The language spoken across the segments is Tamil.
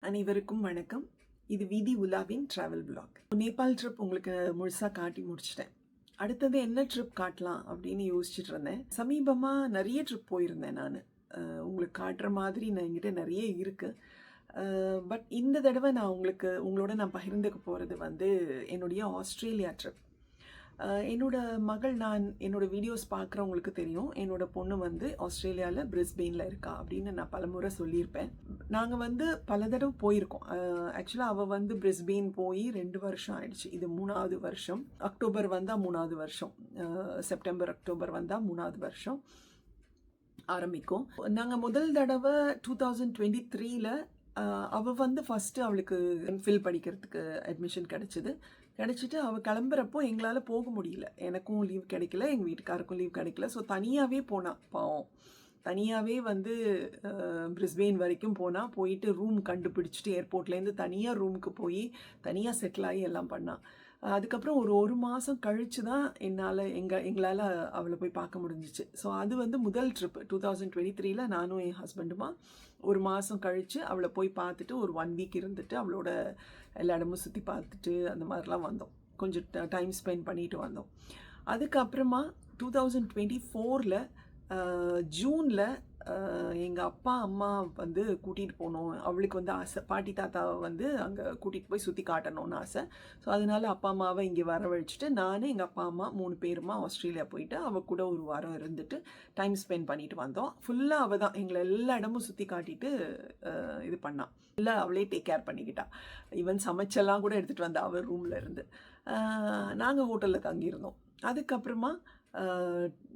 அனைவருக்கும் வணக்கம். இது வீதி உலாவின் ட்ராவல் பிளாக். நேபாள் ட்ரிப் உங்களுக்கு முழுசாக காட்டி முடிச்சிட்டேன். அடுத்தது என்ன ட்ரிப் காட்டலாம் அப்படின்னு யோசிச்சுட்டு இருந்தேன். சமீபமாக நிறைய ட்ரிப் போயிருந்தேன் நான். உங்களுக்கு காட்டுற மாதிரி என்கிட்ட நிறைய இருக்குது. பட் இந்த தடவை நான் உங்களோட நான் பகிர்ந்துக்க போகிறது என்னுடைய ஆஸ்திரேலியா ட்ரிப். என்னோட வீடியோஸ் பார்க்குறவங்களுக்கு தெரியும். என்னோட பொண்ணு ஆஸ்திரேலியாவில் பிரிஸ்பெயினில் இருக்கா அப்படின்னு நான் பலமுறை சொல்லியிருப்பேன். நாங்கள் பல தடவை போயிருக்கோம். ஆக்சுவலாக அவள் பிரிஸ்பெயின் போய் 2 வருஷம் ஆயிடுச்சு. இது 3வது வருஷம். அக்டோபர் வந்தால் 3வது வருஷம். செப்டம்பர் அக்டோபர் வந்தால் 3வது வருஷம் ஆரம்பிக்கும். நாங்கள் முதல் தடவை 2023ல் அவள் ஃபஸ்ட்டு அவளுக்கு எம்ஃபில் படிக்கிறதுக்கு அட்மிஷன் கிடச்சிட்டு அவள் கிளம்புறப்போ எங்களால் போக முடியல. எனக்கும் லீவ் கிடைக்கல, எங்கள் வீட்டுக்காருக்கும் லீவ் கிடைக்கல. ஸோ தனியாகவே போனான். பாவம் தனியாகவே பிரிஸ்பெயின் வரைக்கும் போயிட்டு ரூம் கண்டுபிடிச்சிட்டு ஏர்போர்ட்லேருந்து தனியாக ரூமுக்கு போய் தனியாக செட்டில் ஆகி எல்லாம் பண்ணான். அதுக்கப்புறம் ஒரு மாதம் கழித்து தான் எங்களால் அவளை போய் பார்க்க முடிஞ்சிச்சு. ஸோ அது முதல் ட்ரிப்பு 2023ல் நானும் என் ஹஸ்பண்டுமா 1 மாதம் கழித்து அவளை போய் பார்த்துட்டு ஒரு 1 வீக் இருந்துட்டு அவளோட எல்லா இடமும் சுற்றி பார்த்துட்டு அந்த மாதிரிலாம் வந்தோம். கொஞ்சம் டைம் ஸ்பெண்ட் பண்ணிட்டு வந்தோம். அதுக்கப்புறமா 2024ல் ஜூனில் எங்கள் அப்பா அம்மா கூட்டிகிட்டு போகணும். அவளுக்கு ஆசை, பாட்டி தாத்தாவை அங்கே கூட்டிகிட்டு போய் சுற்றி காட்டணும்னு ஆசை. ஸோ அதனால் அப்பா அம்மாவை இங்கே வரவழைச்சிட்டு நான் எங்கள் அப்பா அம்மா 3 பேருமா ஆஸ்திரேலியா போயிட்டு அவள் கூட 1 வாரம் இருந்துட்டு டைம் ஸ்பெண்ட் பண்ணிட்டு வந்தோம். ஃபுல்லாக அவள் தான் எங்களை எல்லா இடமும் சுற்றி காட்டிட்டு இது பண்ணான். ஃபுல்லாக அவளே டேக் கேர் பண்ணிக்கிட்டா. ஈவன் சமைச்செல்லாம் கூட எடுத்துகிட்டு வந்தா அவள் ரூமில் இருந்து. நாங்கள் ஹோட்டலில் தங்கியிருந்தோம். அதுக்கப்புறமா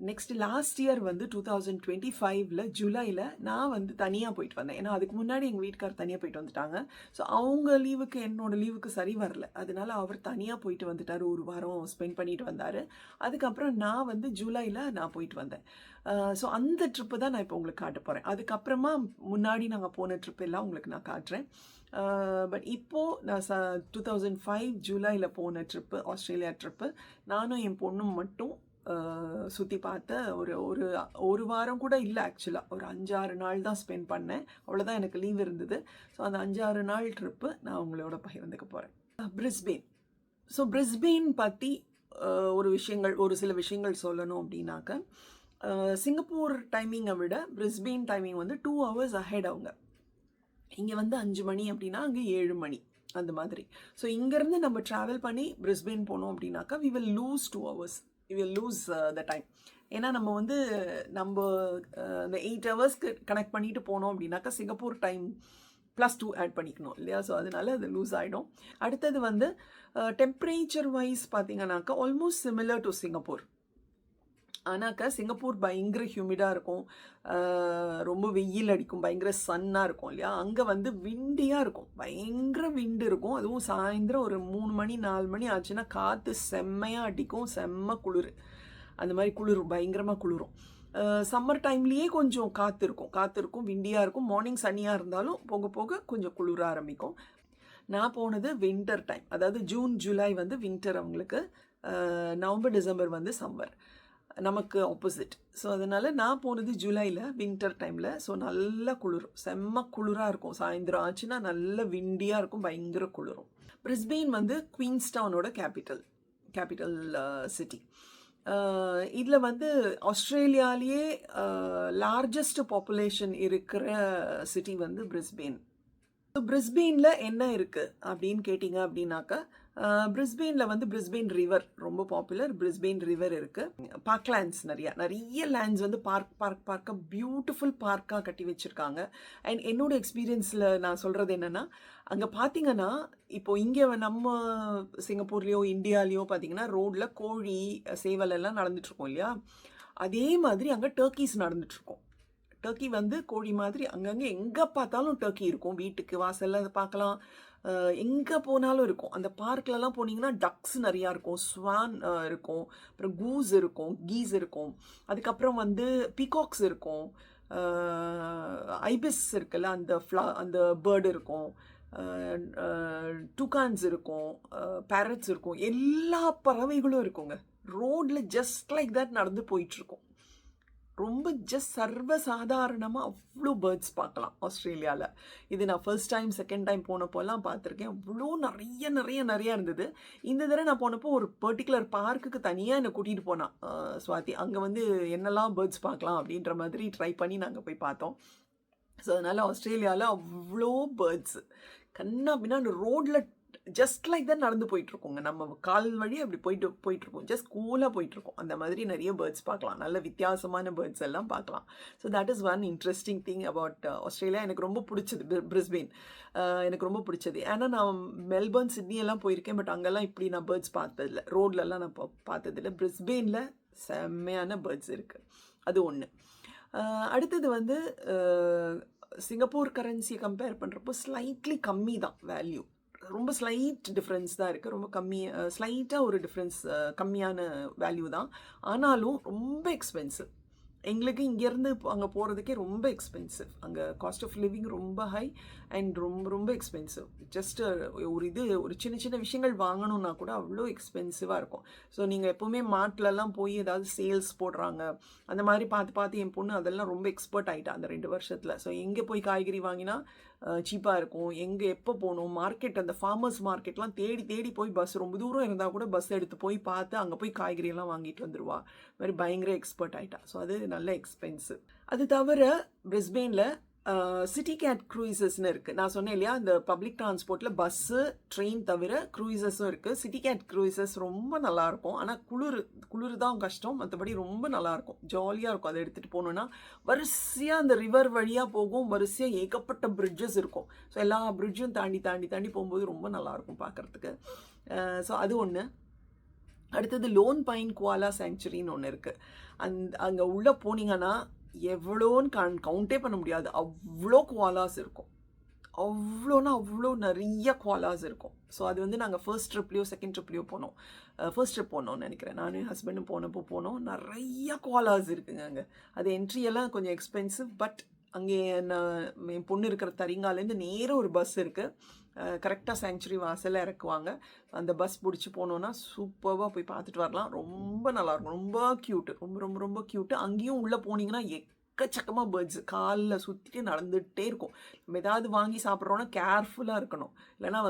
நெக்ஸ்ட் லாஸ்ட் இயர் 2025ல் ஜூலையில் நான் தனியாக போயிட்டு வந்தேன். ஏன்னா அதுக்கு முன்னாடி எங்கள் வீட்டுக்கார் தனியாக போயிட்டு வந்துட்டாங்க. ஸோ அவங்க லீவுக்கு என்னோட லீவுக்கு சரி வரல. அதனால அவர் தனியாக போயிட்டு வந்துட்டார். 1 வாரம் ஸ்பெண்ட் பண்ணிட்டு வந்தார். அதுக்கப்புறம் நான் ஜூலையில் நான் போயிட்டு வந்தேன். ஸோ அந்த ட்ரிப்பு தான் நான் இப்போ உங்களுக்கு காட்ட போகிறேன். அதுக்கப்புறமா முன்னாடி நாங்கள் போன ட்ரிப் எல்லாம் உங்களுக்கு நான் காட்டுறேன். பட் இப்போது நான் 2005 ஜூலையில் போன ட்ரிப்பு ஆஸ்திரேலியா ட்ரிப்பு நானும் என் பொண்ணும் மட்டும் சுற்றி பார்த்த ஒரு வாரம் கூட இல்லை. ஆக்சுவலாக ஒரு 5-6 நாள் தான் ஸ்பெண்ட் பண்ணேன். அவ்வளோதான் எனக்கு லீவ் இருந்தது. ஸோ அந்த 5-6 நாள் ட்ரிப்பு நான் உங்களோட பகிர்ந்துக்க போகிறேன். பிரிஸ்பெயின். ஸோ பிரிஸ்பெயின் பற்றி ஒரு சில விஷயங்கள் சொல்லணும் அப்படின்னாக்க, சிங்கப்பூர் டைமிங்கை விட பிரிஸ்பெயின் டைமிங் 2 hours ahead. அவங்க இங்கே 5 மணி அப்படின்னா அங்கே 7 மணி அந்த மாதிரி. ஸோ இங்கேருந்து நம்ம ட்ராவல் பண்ணி பிரிஸ்பெயின் போனோம் அப்படின்னாக்கா we will lose 2 hours. we will lose the time. ஏன்னா நம்ம இந்த 8 hours கனெக்ட் பண்ணிட்டு போனோம் அப்படின்னாக்கா சிங்கப்பூர் டைம் +2 ஆட் பண்ணிக்கணும் இல்லையா? ஸோ அதனால அது லூஸ் ஆகிடும். அடுத்தது டெம்பரேச்சர் வைஸ் பார்த்தீங்கன்னாக்கா ஆல்மோஸ்ட் சிமிலர் டு சிங்கப்பூர். ஆனாக்கா சிங்கப்பூர் பயங்கர ஹியூமிடாக இருக்கும், ரொம்ப வெயில் அடிக்கும், பயங்கர சன்னாக இருக்கும் இல்லையா? அங்கே விண்டியாக இருக்கும், பயங்கர விண்டு இருக்கும். அதுவும் சாயந்தரம் ஒரு 3 மணி 4 மணி ஆச்சுன்னா காற்று செம்மையாக அடிக்கும், செம்ம குளிர். அந்த மாதிரி பயங்கரமாக குளிரும். சம்மர் டைம்லேயே கொஞ்சம் காற்று இருக்கும், விண்டியாக இருக்கும். மார்னிங் சன்னியாக இருந்தாலும் போக போக கொஞ்சம் குளிர ஆரம்பிக்கும். நான் போனது வின்டர் டைம், அதாவது ஜூன் ஜூலை வின்டர் அவங்களுக்கு, நவம்பர் டிசம்பர் சம்மர். நமக்கு ஆப்போசிட். ஸோ அதனால் நான் போனது ஜூலையில் வின்டர் டைமில். ஸோ நல்லா குளிரும், செம்ம குளிராக இருக்கும். சாயந்தரம் ஆச்சுன்னா நல்ல விண்டியாக இருக்கும், பயங்கர குளிரும். பிரிஸ்பெயின் குவீன்ஸ்டவுனோட கேபிட்டல் சிட்டி. இதில் ஆஸ்திரேலியாலேயே லார்ஜஸ்ட் பாப்புலேஷன் இருக்கிற சிட்டி பிரிஸ்பெயின். ஸோ பிரிஸ்பெயினில் என்ன இருக்குது அப்படின்னு கேட்டிங்க அப்படின்னாக்கா, பிரிஸ்பெயினில் பிரிஸ்பெயின் ரிவர் ரொம்ப பாப்புலர். பிரிஸ்பெயின் ரிவர் இருக்குது. பார்க்லேண்ட்ஸ் நிறைய லேண்ட்ஸ் பார்க்காக பியூட்டிஃபுல் பார்க்காக கட்டி வச்சுருக்காங்க. அண்ட் என்னோட எக்ஸ்பீரியன்ஸில் நான் சொல்கிறது என்னென்னா, அங்கே பார்த்தீங்கன்னா இப்போ இங்கே நம்ம சிங்கப்பூர்லேயோ இந்தியாலேயோ பார்த்தீங்கன்னா ரோட்டில் கோழி சேவல் எல்லாம் நடந்துட்டுருக்கோம் இல்லையா? அதே மாதிரி அங்கே டர்க்கீஸ் நடந்துட்டுருக்கோம். டர்க்கி கோழி மாதிரி அங்கங்கே எங்கே பார்த்தாலும் டர்க்கி இருக்கும். வீட்டுக்கு வாசலில் அதை பார்க்கலாம், எங்கே போனாலும் இருக்கும். அந்த பார்க்லலாம் போனீங்கன்னா டக்ஸ் நிறையா இருக்கும், ஸ்வான் இருக்கும், அப்புறம் கீஸ் இருக்கும். அதுக்கப்புறம் பீகாக்ஸ் இருக்கும், ஐபிஸ் இருக்குல்ல அந்த பேர்டு இருக்கும், டூகான்ஸ் இருக்கும், பேரட்ஸ் இருக்கும், எல்லா பறவைகளும் இருக்குங்க. ரோடில் ஜஸ்ட் லைக் தட் நடந்து போயிட்டுருக்கும். ரொம்ப ஜஸ்ட் சர்வசாதாரணமாக அவ்வளோ பேர்ட்ஸ் பார்க்கலாம் ஆஸ்திரேலியாவில். இது நான் ஃபர்ஸ்ட் டைம் செகண்ட் டைம் போனப்போலாம் பார்த்துருக்கேன். அவ்வளோ நிறைய இருந்தது. இந்த தடவை நான் போனப்போ ஒரு பர்டிகுலர் பார்க்குக்கு தனியாக என்னை கூட்டிகிட்டு போனான் சுவாதி. அங்கே வந்து என்னெல்லாம் பேர்ட்ஸ் பார்க்கலாம் அப்படின்ற மாதிரி ட்ரை பண்ணி நாங்கள் போய் பார்த்தோம். ஸோ அதனால் ஆஸ்திரேலியாவில் அவ்வளோ பேர்ட்ஸு கண்ணா பின்னா ரோட்டில் ஜஸ்ட் லைக் தான் நடந்து போயிட்டுருக்கோங்க. நம்ம கால் வழி அப்படி போயிட்டுருக்கோம். ஜஸ்ட் கூலாக போயிட்டுருக்கோம். அந்த மாதிரி நிறைய பேர்ட்ஸ் பார்க்கலாம். நல்ல வித்தியாசமான பேர்ட்ஸ் எல்லாம் பார்க்கலாம். So that is one interesting thing about Australia. எனக்கு ரொம்ப பிடிச்சது பிரிஸ்பெயின். எனக்கு ரொம்ப பிடிச்சது. ஏன்னா நான் மெல்பர்ன், சிட்னி எல்லாம் போயிருக்கேன். பட் அங்கெல்லாம் இப்படி நான் பேர்ட்ஸ் பார்த்ததில்லை. ரோட்லலாம் நான் பார்த்ததில்லை. பிரிஸ்பெயினில் செம்மையான பேர்ட்ஸ் இருக்குது. அது ஒன்று. அடுத்தது வந்து சிங்கப்பூர் கரன்சியை கம்பேர் பண்ணுறப்போ ஸ்லைட்லி கம்மி தான் வேல்யூ. ரொம்ப ஸ்லைட் டிஃப்ரென்ஸ் தான் இருக்குது. ரொம்ப கம்மி, ஸ்லைட்டாக ஒரு டிஃப்ரென்ஸ், கம்மியான வேல்யூ தான். ஆனாலும் ரொம்ப எக்ஸ்பென்சிவ். எங்களுக்கு இங்கேருந்து அங்கே போகிறதுக்கே ரொம்ப எக்ஸ்பென்சிவ். அங்கே காஸ்ட் ஆஃப் லிவிங் ரொம்ப ஹை அண்ட் ரொம்ப எக்ஸ்பென்சிவ். ஜஸ்ட்டு ஒரு சின்ன விஷயங்கள் வாங்கணுன்னா கூட அவ்வளோ எக்ஸ்பென்சிவாக இருக்கும். ஸோ நீங்கள் எப்போவுமே மார்ட்லலாம் போய் ஏதாவது சேல்ஸ் போடுறாங்க அந்த மாதிரி பார்த்து என் பொண்ணு அதெல்லாம் ரொம்ப எக்ஸ்பர்ட் ஆகிட்டா அந்த 2 வருஷத்தில். ஸோ எங்கே போய் காய்கறி வாங்கினா சீப்பாக இருக்கும், எங்கே எப்போ போகணும், மார்க்கெட், அந்த ஃபார்மர்ஸ் மார்க்கெட்லாம் தேடி போய் பஸ் ரொம்ப தூரம் இருந்தால் கூட பஸ் எடுத்து போய் பார்த்து அங்கே போய் காய்கறியெல்லாம் வாங்கிட்டு வந்துடுவா. இது மாதிரி பயங்கர எக்ஸ்பர்ட் ஆகிட்டா. ஸோ அது நல்ல எக்ஸ்பென்சிவ். அது தவிர பிரிஸ்பெயினில் சிட்டி கேட் க்ரூயிசஸ்ன்னு இருக்குது. நான் சொன்னேன் இல்லையா, இந்த பப்ளிக் டிரான்ஸ்போர்ட்டில் பஸ்ஸு ட்ரெயின் தவிர க்ரூயிசஸும் இருக்குது. சிட்டி கேட் க்ரூயிசஸ் ரொம்ப நல்லாயிருக்கும். ஆனால் குளிர் தான் கஷ்டம். மற்றபடி ரொம்ப நல்லாயிருக்கும், ஜாலியாக இருக்கும். அதை எடுத்துகிட்டு போகணுன்னா வரிசையாக அந்த ரிவர் வழியாக போகும். வரிசையாக ஏகப்பட்ட பிரிட்ஜஸ் இருக்கும். ஸோ எல்லா பிரிட்ஜும் தாண்டி போகும்போது ரொம்ப நல்லாயிருக்கும் பார்க்குறதுக்கு. ஸோ அது ஒன்று. அடுத்தது லோன் பைன் குவாலா சாங்சுரின்னு ஒன்று இருக்குது. அங்கே உள்ளே போனீங்கன்னா எவ்வளோன்னு கவுண்டே பண்ண முடியாது. அவ்வளோ குவாலாஸ் இருக்கும். அவ்வளோ நிறைய குவாலாஸ் இருக்கும். ஸோ அது வந்து நாங்கள் ஃபர்ஸ்ட் ட்ரிப்லையோ செகண்ட் ட்ரிப்லையோ போனோம். ஃபர்ஸ்ட் ட்ரிப் போனோம்னு நினைக்கிறேன். நானும் ஹஸ்பண்டும் போனோம். நிறைய குவாலாஸ் இருக்குங்க அங்கே. அது என்ட்ரியெல்லாம் கொஞ்சம் எக்ஸ்பென்சிவ். பட் அங்கே என் பொண்ணு இருக்கிற தரிங்காலேருந்து நேராக ஒரு பஸ் இருக்குது. கரெக்டாக சாங்சுரி வாசலில் இறக்குவாங்க. அந்த பஸ் பிடிச்சி போனோன்னா சூப்பராக போய் பார்த்துட்டு வரலாம். ரொம்ப நல்லாயிருக்கும். ரொம்ப க்யூட்டு. ரொம்ப க்யூட்டு. அங்கேயும் உள்ளே போனீங்கன்னா எக்கச்சக்கமாக பேர்ட்ஸ் காலில் சுற்றிட்டு நடந்துகிட்டே இருக்கும். நம்ம ஏதாவது வாங்கி சாப்பிட்றோன்னா கேர்ஃபுல்லாக இருக்கணும், இல்லைனா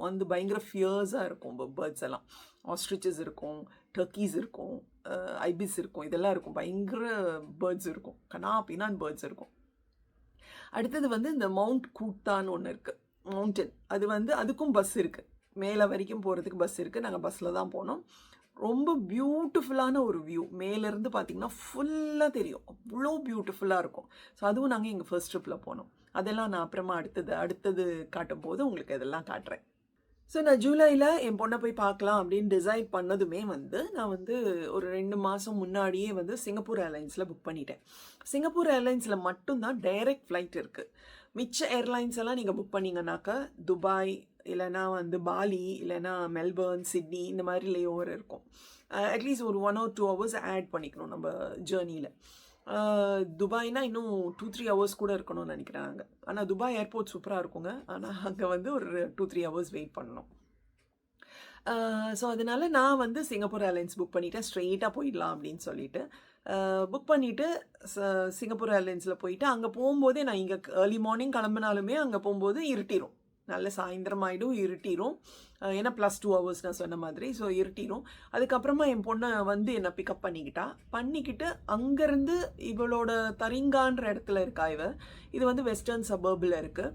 வந்து பயங்கர ஃபியர்ஸாக இருக்கும் பேர்ட்ஸ் எல்லாம். ஆஸ்ட்ரிச்சஸ் இருக்கும், டர்க்கீஸ் இருக்கும், ஐபிஸ் இருக்கும், இதெல்லாம் இருக்கும். பயங்கர பேர்ட்ஸ் இருக்கும். பின்னான் பேர்ட்ஸ் இருக்கும். அடுத்தது வந்து இந்த மவுண்ட் கூட்டான்னு ஒன்று இருக்குது, மவுண்டன். அது வந்து அதுக்கும் பஸ் இருக்குது. மேலே வரைக்கும் போகிறதுக்கு பஸ் இருக்குது. நாங்கள் பஸ்ஸில் தான் போனோம். ரொம்ப பியூட்டிஃபுல்லான ஒரு வியூ. மேலேருந்து பார்த்திங்கன்னா ஃபுல்லாக தெரியும். அவ்வளோ பியூட்டிஃபுல்லாக இருக்கும். ஸோ அதுவும் நாங்கள் எங்கள் ஃபர்ஸ்ட் ட்ரிப்பில் போனோம். அதெல்லாம் நான் அப்புறமா அடுத்தது காட்டும் போது உங்களுக்கு இதெல்லாம் காட்டுறேன். ஸோ நான் ஜூலையில் என் பொண்ணை போய் பார்க்கலாம் அப்படின்னு டிசைட் பண்ணதுமே வந்து நான் வந்து ஒரு 2 மாதம் முன்னாடியே வந்து சிங்கப்பூர் ஏர்லைன்ஸில் புக் பண்ணிட்டேன். சிங்கப்பூர் ஏர்லைன்ஸில் மட்டும்தான் டைரக்ட் ஃப்ளைட் இருக்குது. மிச்ச ஏர்லைன்ஸ் எல்லாம் நீங்கள் புக் பண்ணிங்கனாக்கா துபாய், இல்லைனா வந்து பாலி, இல்லைனா மெல்பர்ன், சிட்னி, இந்த மாதிரி லே ஓவர் இருக்கும். அட்லீஸ்ட் ஒரு 1 or 2 hours ஆட் பண்ணிக்கணும் நம்ம ஜேர்னியில். துபாய்னா இன்னும் 2-3 hours கூட இருக்கணும்னு நினைக்கிறாங்க. ஆனால் துபாய் ஏர்போர்ட் சூப்பராக இருக்குங்க. ஆனால் அங்கே வந்து ஒரு 2-3 hours வெயிட் பண்ணணும். ஸோ அதனால் நான் வந்து சிங்கப்பூர் ஏர்லைன்ஸ் புக் பண்ணிவிட்டேன். ஸ்ட்ரெயிட்டாக போயிடலாம் அப்படின்னு சொல்லிட்டு புக் பண்ணிவிட்டு சிங்கப்பூர் ஏர்லைன்ஸில் போயிட்டு அங்கே போகும்போதே நான் இங்கே ஏர்லி மார்னிங் கிளம்பினாலுமே அங்கே போகும்போது இருட்டிடும். நல்ல சாயந்தரம் ஆகிடும், இருட்டிடும். ஏன்னா +2 hours நான் சொன்ன மாதிரி. ஸோ இருட்டிடும். அதுக்கப்புறமா என் பொண்ணை வந்து என்னை பிக்கப் பண்ணிக்கிட்டு அங்கேருந்து இவளோட தரிங்கான்ற இடத்துல இருக்கா இது வந்து வெஸ்டர்ன் சபர்பில் இருக்குது.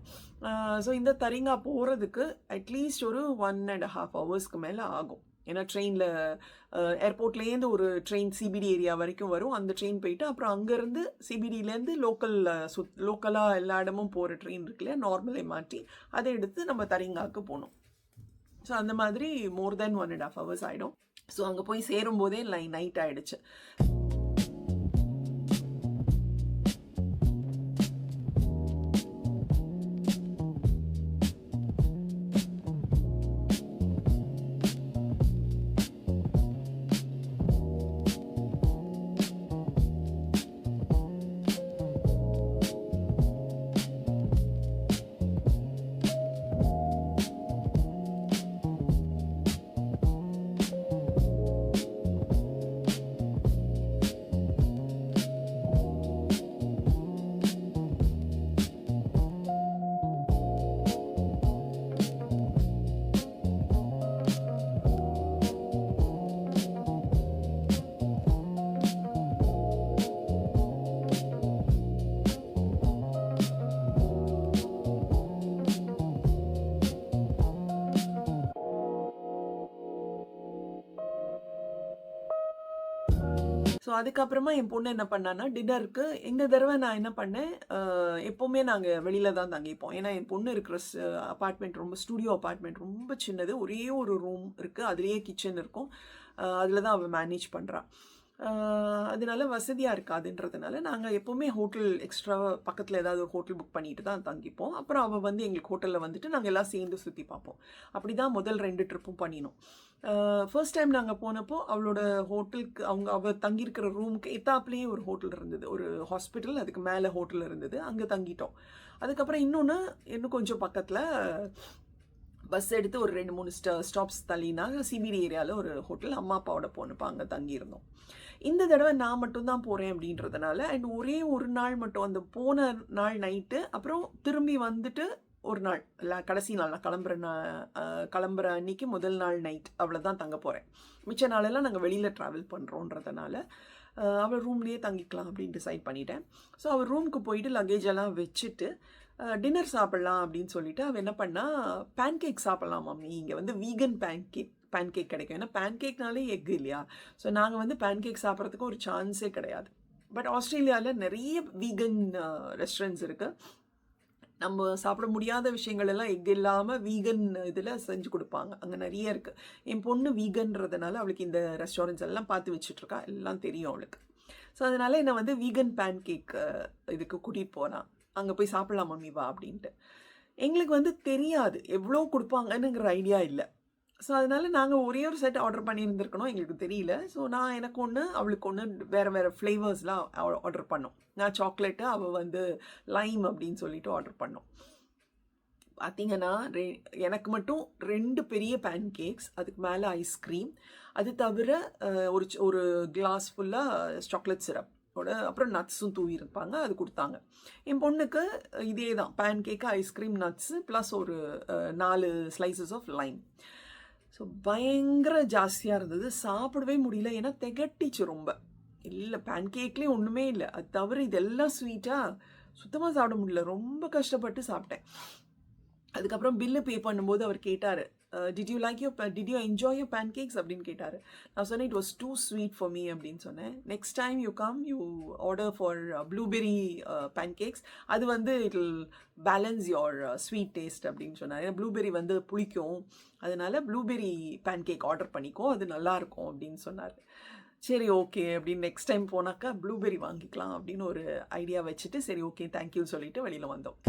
ஸோ இந்த தரிங்கா போகிறதுக்கு அட்லீஸ்ட் ஒரு 1.5 hours மேலே ஆகும். ஏன்னா ட்ரெயினில் ஏர்போர்ட்லேருந்து ஒரு ட்ரெயின் சிபிடி ஏரியா வரைக்கும் வரும். அந்த ட்ரெயின் போயிட்டு அப்புறம் அங்கேருந்து சிபிடியிலேருந்து லோக்கலாக எல்லா இடமும் போகிற ட்ரெயின் இருக்குல்லையா, நார்மல் MRT, அதை எடுத்து நம்ம தரிங்காவுக்கு போகணும். ஸோ அந்த மாதிரி மோர் தென் 1.5 hours ஆகிடும். ஸோ அங்கே போய் சேரும்போதே நைட் ஆகிடுச்சு. ஸோ அதுக்கப்புறமா என் பொண்ணு என்ன பண்ணான்னா டின்னருக்கு இந்த தடவை நான் என்ன பண்ணேன், எப்போவுமே நாங்கள் வெளியில தான் தங்கிப்போம். ஏன்னா என் பொண்ணு இருக்கிற அப்பார்ட்மெண்ட் ரொம்ப ஸ்டூடியோ அப்பார்ட்மெண்ட் ரொம்ப சின்னது. ஒரே ஒரு ரூம் இருக்குது, அதுலேயே கிச்சன் இருக்கும். அதில் தான் அவள் மேனேஜ் பண்ணுறான். அதனால வசதியாக இருக்காதுன்றதுனால நாங்கள் எப்போவுமே ஹோட்டல் எக்ஸ்ட்ரா பக்கத்தில் ஏதாவது ஒரு ஹோட்டல் புக் பண்ணிட்டு தான் தங்கிப்போம். அப்புறம் அவள் வந்து எங்களுக்கு ஹோட்டலில் வந்துட்டு நாங்கள் எல்லாம் சேர்ந்து சுற்றி பார்ப்போம். அப்படி தான் முதல் 2 ட்ரிப்பும் பண்ணினோம். ஃபர்ஸ்ட் டைம் நாங்கள் போனப்போ அவளோட ஹோட்டலுக்கு அவள் தங்கியிருக்கிற ரூமுக்கு எத்தாப்புலேயே ஒரு ஹோட்டல் இருந்தது, ஒரு ஹாஸ்பிட்டல், அதுக்கு மேலே ஹோட்டல் இருந்தது. அங்கே தங்கிட்டோம். அதுக்கப்புறம் இன்னும் கொஞ்சம் பக்கத்தில் பஸ் எடுத்து ஒரு 2-3 ஸ்டாப்ஸ் தள்ளினா சிபிடி ஏரியாவில் ஒரு ஹோட்டல், அம்மா அப்பாவோட போனப்போ அங்கே தங்கியிருந்தோம். இந்த தடவை நான் மட்டும்தான் போகிறேன் அப்படின்றதுனால அண்ட் ஒரே ஒரு நாள் மட்டும், அந்த போன நாள் நைட்டு, அப்புறம் திரும்பி வந்துட்டு ஒரு நாள் கடைசி நாள் நான் கிளம்புற அன்னைக்கு முதல் நாள் நைட் அவ்வளோதான் தங்க போகிறேன். மிச்ச நாளெல்லாம் நாங்கள் வெளியில் ட்ராவல் பண்ணுறோன்றதுனால அவள் ரூம்லேயே தங்கிக்கலாம் அப்படின்னு டிசைட் பண்ணிட்டேன். ஸோ அவள் ரூமுக்கு போயிட்டு லக்கேஜ் எல்லாம் வச்சுட்டு டின்னர் சாப்பிட்லாம் அப்படின்னு சொல்லிட்டு அவள் என்ன பண்ணா, பேன்கேக் சாப்பிட்லாம் மம்மி, இங்கே வந்து வீகன் பேன்கேக் கிடைக்கும். ஏன்னா பேன்கேக்னாலே எக் இல்லையா. ஸோ நாங்கள் வந்து பேன்கேக் சாப்பிட்றதுக்கு ஒரு சான்ஸே கிடையாது. பட் ஆஸ்திரேலியாவில் நிறைய வீகன் ரெஸ்டாரண்ட்ஸ் இருக்குது. நம்ம சாப்பிட முடியாத விஷயங்கள் எல்லாம் எக் இல்லாமல் வீகன் இதில் செஞ்சு கொடுப்பாங்க, அங்கே நிறைய இருக்குது. என் பொண்ணு வீகன்றதுனால அவளுக்கு இந்த ரெஸ்டாரண்ட்ஸ் எல்லாம் பார்த்து வச்சுட்ருக்கா, எல்லாம் தெரியும் அவளுக்கு. ஸோ அதனால் என்னை வந்து வீகன் பேன்கேக் இதுக்கு கூட்டிகிட்டு போனான். அங்கே போய் சாப்பிட்லாம் மம்மி வா அப்படின்ட்டு. எங்களுக்கு வந்து தெரியாது எவ்வளோ கொடுப்பாங்கன்னுங்கிற ஐடியா இல்லை. ஸோ அதனால் நாங்கள் ஒரே ஒரு செட் ஆர்டர் பண்ணியிருந்துருக்கணும், எங்களுக்கு தெரியல. ஸோ நான் எனக்கு ஒன்று அவளுக்கு ஒன்று வேறு ஃப்ளேவர்ஸ்லாம் ஆர்டர் பண்ணோம். நான் சாக்லேட்டு, அவள் வந்து லைம் அப்படின்னு சொல்லிட்டு ஆர்டர் பண்ணோம். பார்த்திங்கன்னா எனக்கு மட்டும் 2 பெரிய பேன்கேக்ஸ், அதுக்கு மேலே ஐஸ்கிரீம், அது தவிர ஒரு கிளாஸ் ஃபுல்லாக சாக்லேட் சிரப், அப்புறம் நட்ஸும் தூவிருப்பாங்க, அது கொடுத்தாங்க. என் பொண்ணுக்கு இதே தான், பேன்கேக்கு, ஐஸ்கிரீம், நட்ஸு ப்ளஸ் ஒரு 4 ஸ்லைசஸ் ஆஃப் லைம். ஸோ பயங்கர ஜாஸ்தியாக இருந்தது, சாப்பிடவே முடியல. ஏன்னா திகட்டிச்சு ரொம்ப. இல்லை பேன்கேக்லேயும் ஒன்றுமே இல்லை, அது தவிர இதெல்லாம் ஸ்வீட்டாக சுத்தமாக சாப்பிட முடியல. ரொம்ப கஷ்டப்பட்டு சாப்பிட்டேன். அதுக்கப்புறம் பில்லு பே பண்ணும்போது அவர் கேட்டார், did you enjoy your pancakes அப்படின்னு கேட்டார். நான் சொன்னேன் it was two sweet for me அப்படின்னு சொன்னேன். Next time you order for blueberry pancakes, அது வந்து it will balance your sweet taste அப்படின்னு சொன்னார். ஏன்னா ப்ளூபெரி வந்து புளிக்கும், அதனால ப்ளூபெரி பேன்கேக் ஆர்டர் பண்ணிக்கோ, அது நல்லாயிருக்கும் அப்படின்னு சொன்னார். சரி ஓகே அப்படின்னு நெக்ஸ்ட் டைம் போனாக்கா ப்ளூபெரி வாங்கிக்கலாம் அப்படின்னு ஒரு ஐடியா வச்சுட்டு சரி ஓகே தேங்க்யூ சொல்லிட்டு வெளியில் வந்தோம்.